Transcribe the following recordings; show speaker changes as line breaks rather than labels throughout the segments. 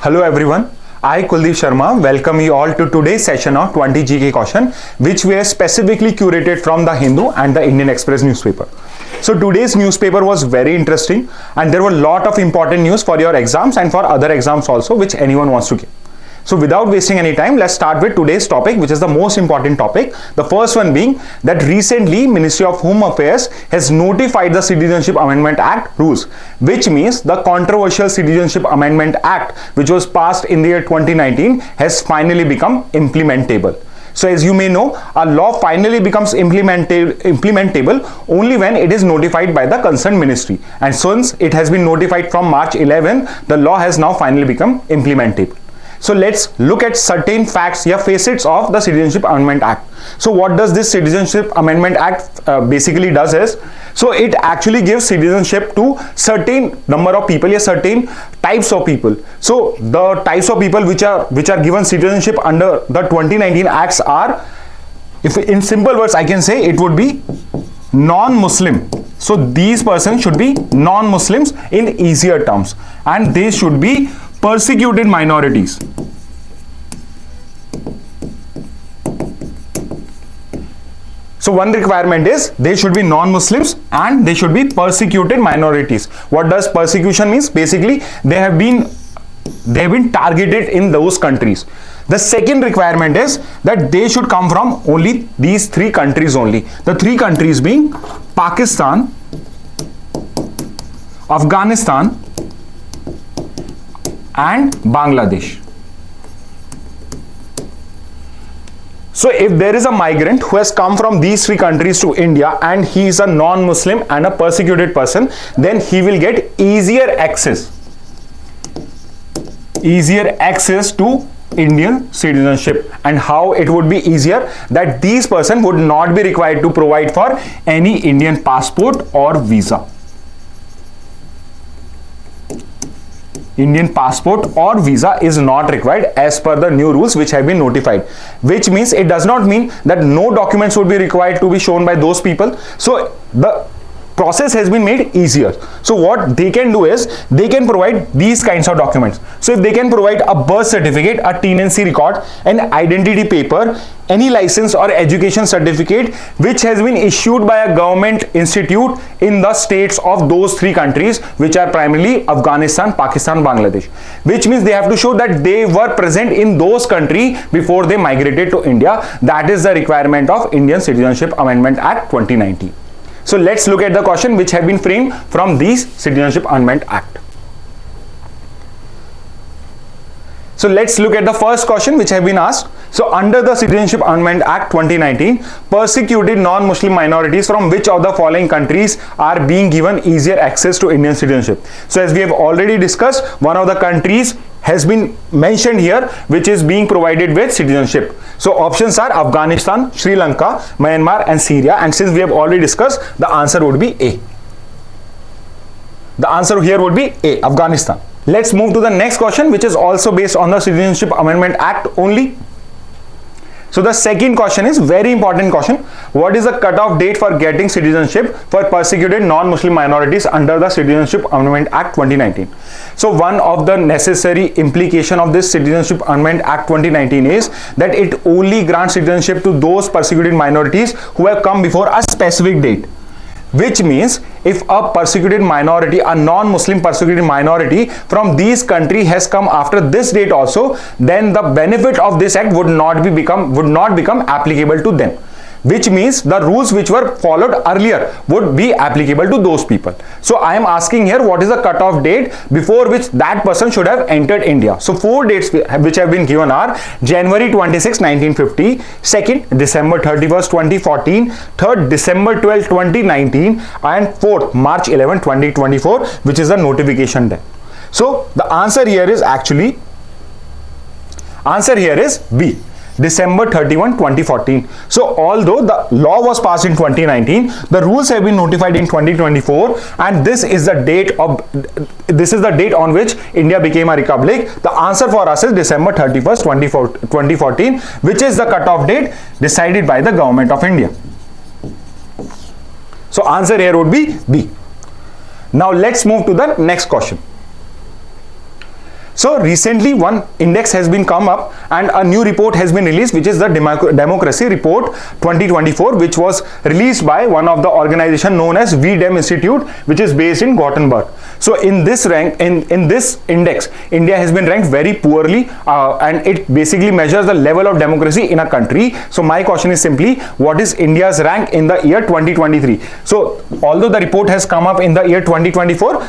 Hello everyone, I Kuldeep Sharma welcome you all to today's session of 20 GK caution, which we have specifically curated from the Hindu and the Indian Express newspaper. So today's newspaper was very interesting and there were a lot of important news for your exams and for other exams also which anyone wants to give. So without wasting any time, let's start with today's topic, which is the most important topic. The first one being that recently Ministry of Home Affairs has notified the Citizenship Amendment Act rules, which means the controversial Citizenship Amendment Act, which was passed in the year 2019, has finally become implementable. So as you may know, a law finally becomes implementable only when it is notified by the concerned ministry. And since it has been notified from March 11, the law has now finally become implementable. So let's look at certain facts or facets of the Citizenship Amendment Act. So what does this Citizenship Amendment Act basically does is, so it actually gives citizenship to certain number of people, certain types of people. So the types of people which are given citizenship under the 2019 acts are, if in simple words I can say, it would be non-Muslim. So these persons should be non-Muslims in easier terms, and they should be persecuted minorities. So one requirement is they should be non-Muslims and they should be persecuted minorities. What does persecution means? Basically, they have been targeted in those countries. The second requirement is that they should come from only these three countries only. The three countries being Pakistan, Afghanistan and Bangladesh. So if there is a migrant who has come from these three countries to India and he is a non-Muslim and a persecuted person, then he will get easier access to Indian citizenship. And how it would be easier? That these person would not be required to provide for any Indian passport or visa. Indian passport or visa is not required as per the new rules which have been notified, which means it does not mean that no documents would be required to be shown by those people. So the process has been made easier. So what they can do is they can provide these kinds of documents. So if they can provide a birth certificate, a tenancy record, an identity paper, any license or education certificate which has been issued by a government institute in the states of those three countries, which are primarily Afghanistan, Pakistan, Bangladesh, which means they have to show that they were present in those countries before they migrated to India. That is the requirement of Indian Citizenship Amendment Act 2019. So let's look at the question which have been framed from these Citizenship Amendment Act. So let's look at the first question which have been asked. So under the Citizenship Amendment Act 2019, persecuted non-Muslim minorities from which of the following countries are being given easier access to Indian citizenship? So as we have already discussed, one of the countries has been mentioned here which is being provided with citizenship. So options are Afghanistan, Sri Lanka, Myanmar and Syria, and since we have already discussed, the answer would be A. The answer here would be A, Afghanistan. Let's move to the next question, which is also based on the Citizenship Amendment Act only. So the second question is very important question. What is the cutoff date for getting citizenship for persecuted non-Muslim minorities under the Citizenship Amendment Act 2019? So one of the necessary implication of this Citizenship Amendment Act 2019 is that it only grants citizenship to those persecuted minorities who have come before a specific date. Which means if a persecuted minority, a non-Muslim persecuted minority from these countries has come after this date also, then the benefit of this act would not become applicable to them. Which means the rules which were followed earlier would be applicable to those people. So I am asking here, what is the cutoff date before which that person should have entered India? So four dates which have been given are January 26, 1950, 2nd December 31st, 2014, 3rd December 12, 2019 and 4th March 11, 2024, which is the notification day. So the answer here is B. December 31, 2014. So although the law was passed in 2019, the rules have been notified in 2024, and this is the date on which India became a republic. The answer for us is December 31st, 2014, which is the cutoff date decided by the government of India. So answer here would be B. Now let's move to the next question. So recently one index has been come up and a new report has been released, which is the Democracy Report 2024, which was released by one of the organization known as VDEM Institute, which is based in Gothenburg. So in this rank, in this index, India has been ranked very poorly, and it basically measures the level of democracy in a country. So my question is simply, what is India's rank in the year 2023? So although the report has come up in the year 2024,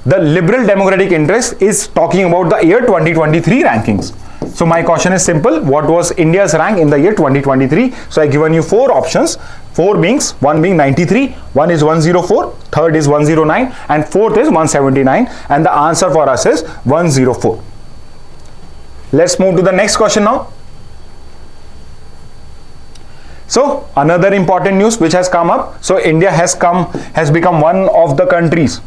the Liberal Democratic Interest is talking about the year 2023 rankings. So my question is simple, what was India's rank in the year 2023? So I given you four options, one being 93, one is 104, third is 109, and fourth is 179, and the answer for us is 104. Let's move to the next question now. So another important news which has come up. So India has become one of the countries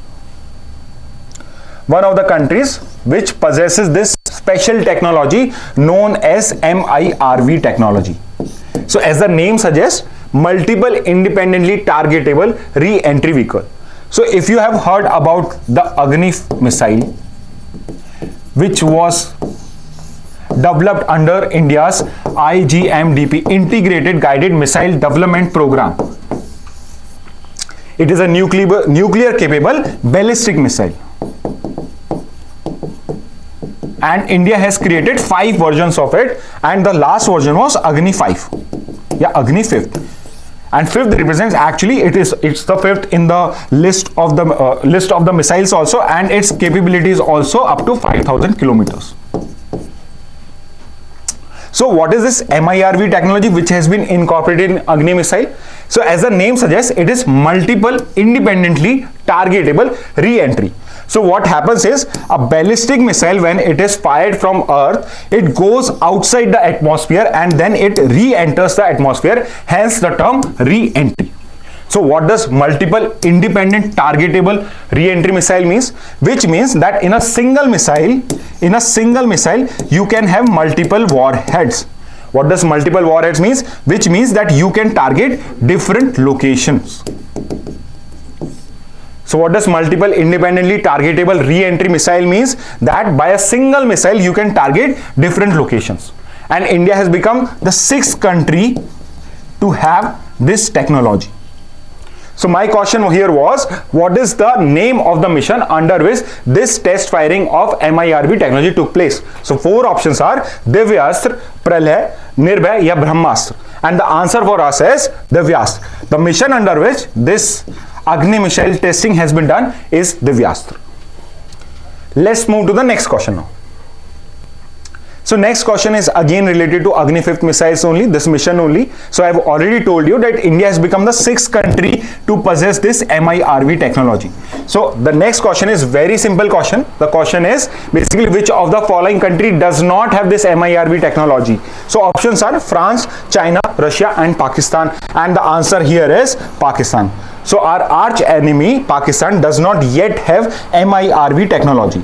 which possesses this special technology known as MIRV technology. So as the name suggests, multiple independently targetable re-entry vehicle. So if you have heard about the Agni missile, which was developed under India's IGMDP, Integrated Guided Missile Development Program. It is a nuclear capable ballistic missile. And India has created 5 versions of it, and the last version was Agni 5. Yeah, Agni 5th. And 5th represents, actually it's the 5th in the list of the missiles also, and its capability is also up to 5,000 kilometers. So what is this MIRV technology which has been incorporated in Agni missile? So as the name suggests, it is multiple independently targetable re-entry. So what happens is, a ballistic missile, when it is fired from Earth, it goes outside the atmosphere and then it re-enters the atmosphere, hence the term re-entry. So what does multiple independent targetable re-entry missile means? Which means that in a single missile, you can have multiple warheads. What does multiple warheads means? Which means that you can target different locations. So what does multiple independently targetable re-entry missile means? That by a single missile you can target different locations. And India has become the 6th country to have this technology. So my question here was, what is the name of the mission under which this test firing of MIRV technology took place? So 4 options are Divyastra, Pralay, Nirbhay, ya Brahmastra. And the answer for us is Divyastra. The mission under which this Agni missile testing has been done is Divyastra. Let's move to the next question now. So next question is again related to Agni 5th missiles only, this mission only. So I have already told you that India has become the 6th country to possess this MIRV technology. So the next question is very simple question. The question is basically, which of the following country does not have this MIRV technology? So options are France, China, Russia and Pakistan, and the answer here is Pakistan. So our arch enemy Pakistan does not yet have MIRV technology.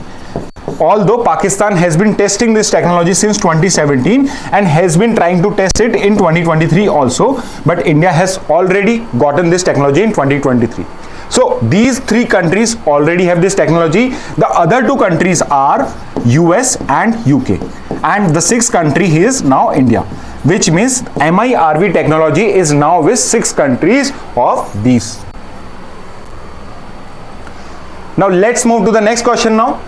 Although Pakistan has been testing this technology since 2017 and has been trying to test it in 2023 also, but India has already gotten this technology in 2023. So these 3 countries already have this technology. The other 2 countries are US and UK, and the 6th country is now India, which means MIRV technology is now with 6 countries of these. Now let's move to the next question now.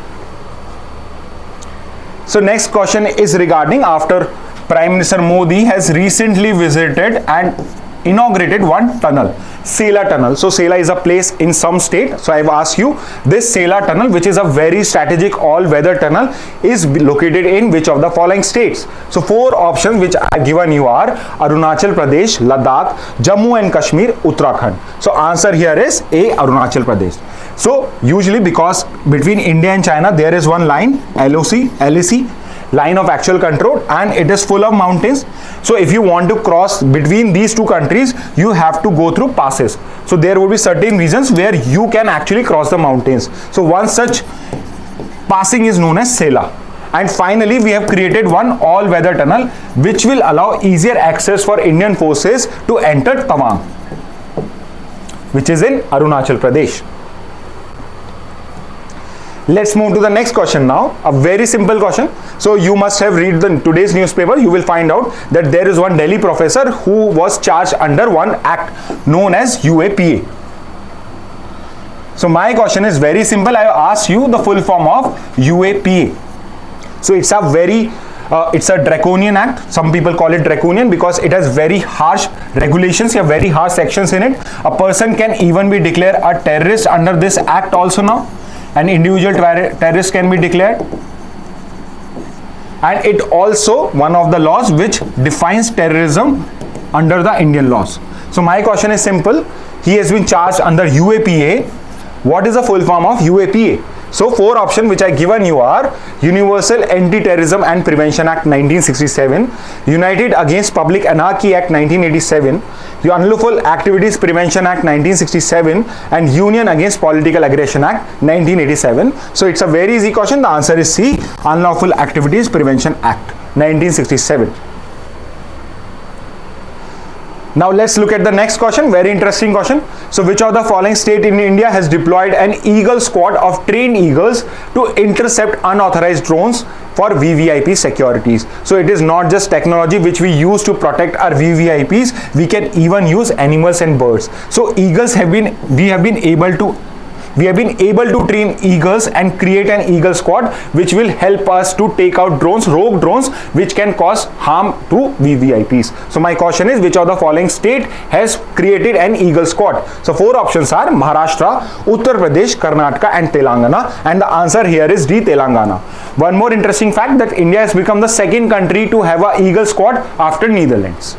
So next question is regarding, after Prime Minister Modi has recently visited and inaugurated one tunnel, Sela Tunnel. So Sela is a place in some state. So I have asked you, this Sela Tunnel, which is a very strategic all-weather tunnel, is located in which of the following states? So 4 options which I given you are Arunachal Pradesh, Ladakh, Jammu and Kashmir, Uttarakhand. So answer here is A, Arunachal Pradesh. So usually, because between India and China there is one line, LAC, line of actual control, and it is full of mountains. So if you want to cross between these 2 countries, you have to go through passes. So there will be certain regions where you can actually cross the mountains. So one such passing is known as Sela. And finally, we have created one all-weather tunnel which will allow easier access for Indian forces to enter Tawang, which is in Arunachal Pradesh. Let's move to the next question now. A very simple question. So you must have read today's newspaper. You will find out that there is one Delhi professor who was charged under one act known as UAPA. So my question is very simple. I asked you the full form of UAPA. So it's a it's a draconian act. Some people call it draconian because it has very harsh regulations, very harsh sections in it. A person can even be declared a terrorist under this act also now. An individual terrorist can be declared. And it also one of the laws which defines terrorism under the Indian laws. So my question is simple. He has been charged under UAPA. What is the full form of UAPA? So four options which I given you are Universal Anti-Terrorism and Prevention Act 1967, United Against Public Anarchy Act 1987, the Unlawful Activities Prevention Act 1967, and Union Against Political Aggression Act 1987. So it's a very easy question. The answer is C, Unlawful Activities Prevention Act 1967. Now let's look at the next question. Very interesting question. So which of the following state in India has deployed an Eagle squad of trained eagles to intercept unauthorized drones for VVIP securities? So it is not just technology which we use to protect our VVIPs. We can even use animals and birds. So eagles we have been able to train eagles and create an eagle squad which will help us to take out drones, rogue drones, which can cause harm to VVIPs. So my question is, which of the following state has created an eagle squad? So four options are Maharashtra, Uttar Pradesh, Karnataka and Telangana, and the answer here is D, Telangana. One more interesting fact, that India has become the second country to have an eagle squad after Netherlands.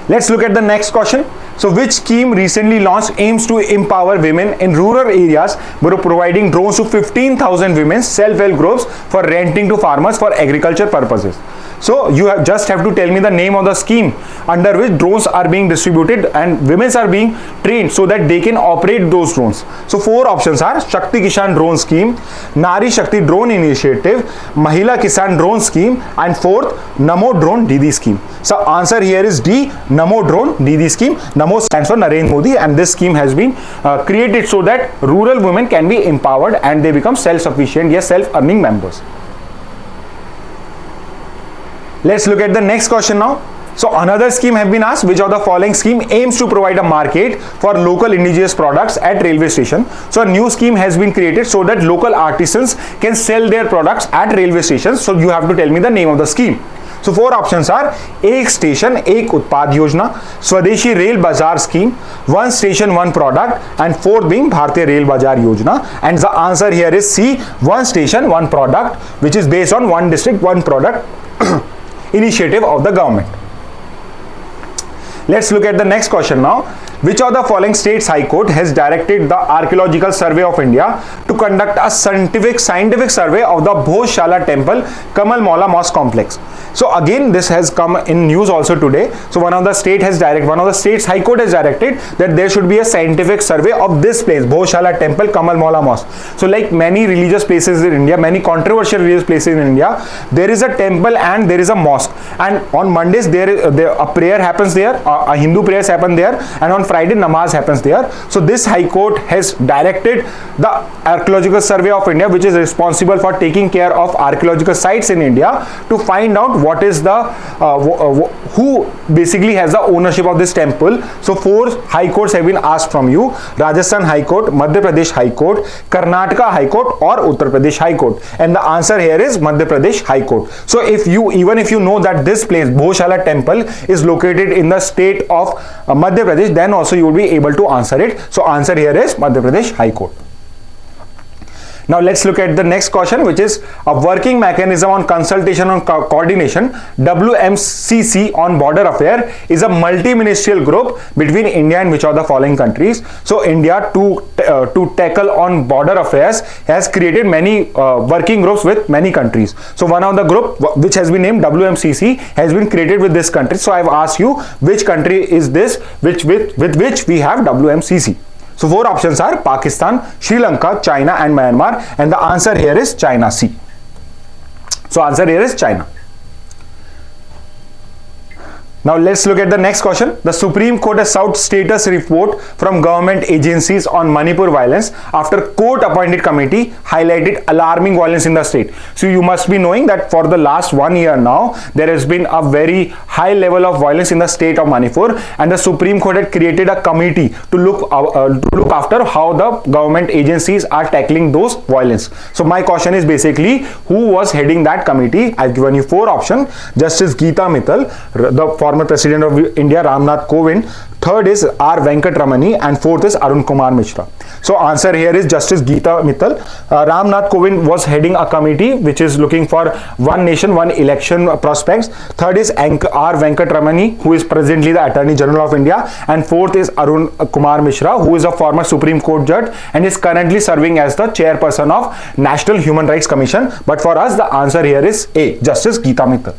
Let's look at the next question. So which scheme recently launched aims to empower women in rural areas by providing drones to 15,000 women self-help groups for renting to farmers for agriculture purposes? So you just have to tell me the name of the scheme under which drones are being distributed and women are being trained so that they can operate those drones. So four options are Shakti Kishan Drone Scheme, Nari Shakti Drone Initiative, Mahila Kisan Drone Scheme, and fourth, Namo Drone Didi Scheme. So answer here is D, Namo Drone Didi Scheme. Namo stands for Narendra Modi, and this scheme has been created so that rural women can be empowered and they become self-sufficient, yes, self-earning members. Let's look at the next question now. So another scheme have been asked, which of the following scheme aims to provide a market for local indigenous products at railway station? So a new scheme has been created so that local artisans can sell their products at railway stations. So you have to tell me the name of the scheme. So four options are Ek Station Ek Utpad Yojana, Swadeshi Rail Bazaar Scheme, One Station One Product, and fourth being Bharatiya Rail Bazaar Yojana. And the answer here is C, One Station One Product, which is based on One District One Product initiative of the government. Let's look at the next question now. Which of the following states High Court has directed the Archaeological Survey of India to conduct a scientific survey of the Bhojshala Temple Kamal Maula Mosque Complex? So again, this has come in news also today. So one of the states High Court has directed that there should be a scientific survey of this place, Bhojshala Temple Kamal Maula Mosque. So like many religious places in India, many controversial religious places in India, there is a temple and there is a mosque, and on Mondays there a prayer happens there, a Hindu prayers happen there, and on Friday namaz happens there. So this High Court has directed the Archaeological Survey of India, which is responsible for taking care of archaeological sites in India, to find out what is the who basically has the ownership of this temple. So four High Courts have been asked from you: Rajasthan High Court, Madhya Pradesh High Court, Karnataka High Court, or Uttar Pradesh High Court. And the answer here is Madhya Pradesh High Court. So even if you know that this place Bhojshala Temple is located in the state of Madhya Pradesh, then also you will be able to answer it. So answer here is Madhya Pradesh High Court. Now let's look at the next question, which is a working mechanism on consultation on coordination, WMCC, on border affair is a multi-ministerial group between India and which of the following countries? So India, to tackle on border affairs, has created many working groups with many countries. So one of the group which has been named WMCC has been created with this country. So I've asked you which country is this with which we have WMCC. So four options are Pakistan, Sri Lanka, China and Myanmar, and the answer here is China, C. So answer here is China. Now let's look at the next question. The Supreme Court has sought status report from government agencies on Manipur violence after court-appointed committee highlighted alarming violence in the state. So you must be knowing that for the last 1 year now, there has been a very high level of violence in the state of Manipur, and the Supreme Court had created a committee to look after how the government agencies are tackling those violence. So my question is basically, who was heading that committee? I've given you 4 options. Justice Geeta Mittal, the former President of India Ram Nath Kovind, third is R. Venkat Ramani, and fourth is Arun Kumar Mishra. So answer here is Justice Geeta Mittal. Ram Nath Kovind was heading a committee which is looking for one nation, one election prospects. Third is R. Venkat Ramani, who is presently the Attorney General of India, and fourth is Arun Kumar Mishra, who is a former Supreme Court judge and is currently serving as the chairperson of National Human Rights Commission. But for us, the answer here is A, Justice Geeta Mittal.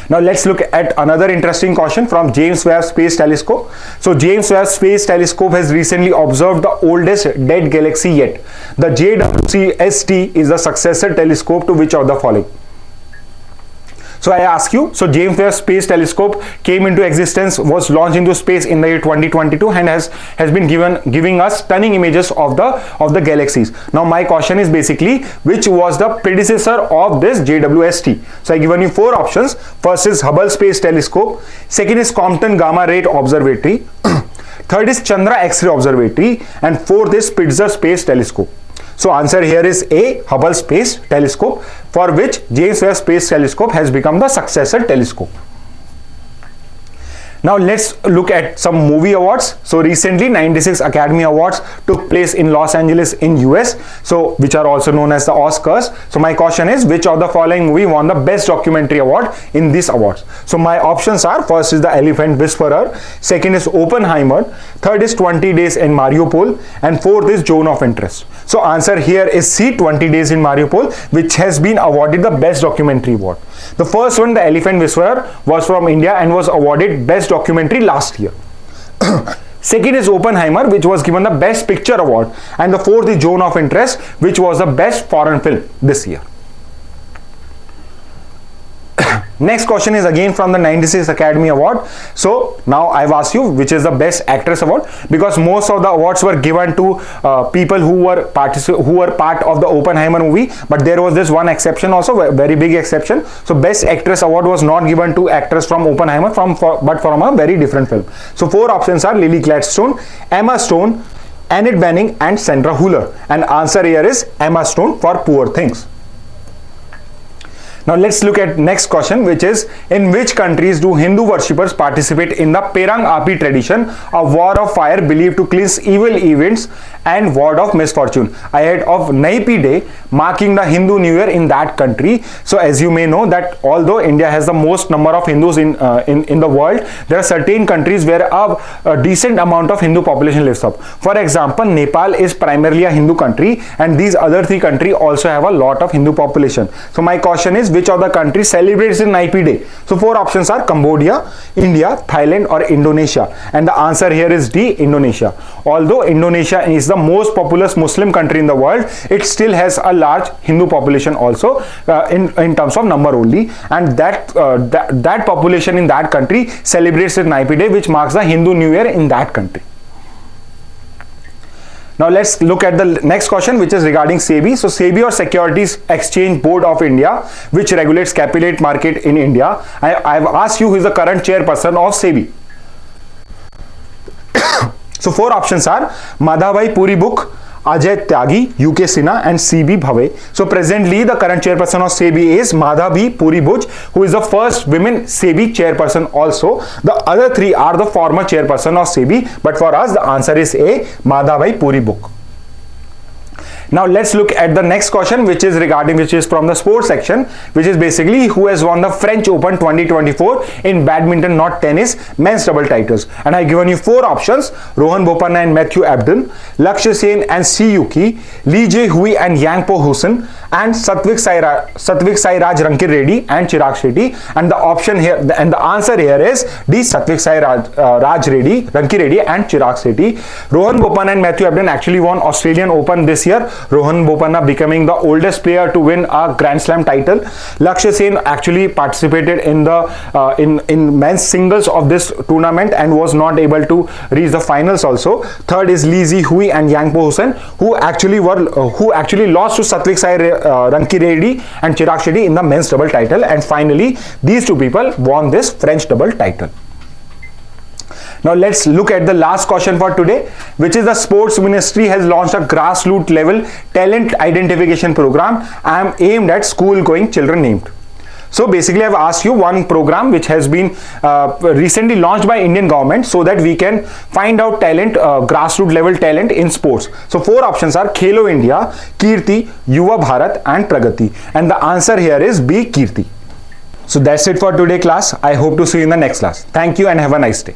Now let's look at another interesting question from James Webb Space Telescope. So James Webb Space Telescope has recently observed the oldest dead galaxy yet. The JWST is the successor telescope to which of the following? So I ask you, so James Webb Space Telescope came into existence, was launched into space in the year 2022 and has been giving us stunning images of the galaxies. Now my question is basically, which was the predecessor of this JWST? So I given you 4 options. First is Hubble Space Telescope, second is Compton Gamma Ray Observatory, third is Chandra X-ray Observatory, and fourth is Spitzer Space Telescope. So answer here is A, Hubble Space Telescope, for which James Webb Space Telescope has become the successor telescope. Now let's look at some movie awards. So recently 96 Academy Awards took place in Los Angeles in US, so which are also known as the Oscars. So my question is, which of the following movie won the best documentary award in these awards? So my options are, first is The Elephant Whisperer, second is Oppenheimer, third is 20 Days in Mariupol, and fourth is Zone of Interest. So answer here is C, 20 Days in Mariupol, which has been awarded the best documentary award. The first one, The Elephant Whisperer, was from India and was awarded best documentary last year. Second is Oppenheimer, which was given the best picture award, and the fourth is Zone of Interest, which was the best foreign film this year. Next question is again from the 96 Academy Award. So now I've asked you which is the best actress award, because most of the awards were given to people who were part of the Oppenheimer movie, but there was this one exception also, a very big exception. So best actress award was not given to actress from Oppenheimer but from a very different film. So 4 options are Lily Gladstone, Emma Stone, Annette Bening, and Sandra Hüller, and answer here is Emma Stone for Poor Things. Now let's look at next question, which is, in which countries do Hindu worshippers participate in the Perang Api tradition, a war of fire believed to cleanse evil events and ward off misfortune, ahead of Naipi Day, marking the Hindu New Year in that country? So as you may know that although India has the most number of Hindus in the world, there are certain countries where a decent amount of Hindu population lives up. For example, Nepal is primarily a Hindu country, and these other 3 countries also have a lot of Hindu population. So my question is, which of the countries celebrates in Naipi Day? So 4 options are Cambodia, India, Thailand, or Indonesia, and the answer here is D, Indonesia. Although Indonesia is the most populous Muslim country in the world, it still has a large Hindu population also in terms of number only, and that population in that country celebrates the Naipi Day, which marks the Hindu New Year in that country. Now let's look at the next question, which is regarding SEBI. So SEBI, or Securities Exchange Board of India, which regulates capital market in India. I've asked you who is the current chairperson of SEBI. So 4 options are Madhavai Puribuk, Ajay Tyagi, UK Sinha, and CB Bhave. So presently the current chairperson of SEBI is Madhavi Puribhuj, who is the first women SEBI chairperson also. The other 3 are the former chairperson of SEBI, but for us the answer is A, Madhavai Puribhuj. Now let's look at the next question, which is from the sports section, which is basically who has won the French Open 2024 in badminton, not tennis, men's double titles. And I've given you 4 options: Rohan Bopanna and Matthew Abden, Lakshya Sen and Si Yuki, Lee Jae Hui and Yang Po Hussein, and Satvik Sairaj Ranki Reddy and Chirag Shetty. And the option here, and the answer here is D, Satvik Ranki Reddy and Chirag Shetty. Rohan Bopanna and Matthew Abden actually won Australian Open this year, Rohan Bopanna becoming the oldest player to win a Grand Slam title. Lakshya Sen actually participated in the in men's singles of this tournament and was not able to reach the finals also. Third is Lee Ji-hui and Yangpo Hussain, who actually lost to Satvik Sai Ranki Reddy and Chirag Shetty in the men's double title. And finally, these two people won this French double title. Now let's look at the last question for today, which is the Sports Ministry has launched a grassroots level talent identification program aimed at school going children named. So basically I've asked you one program which has been recently launched by Indian government so that we can find out talent, grassroots level talent in sports. So 4 options are Khelo India, Kirti, Yuva Bharat and Pragati, and the answer here is B, Kirti. So that's it for today class. I hope to see you in the next class. Thank you and have a nice day.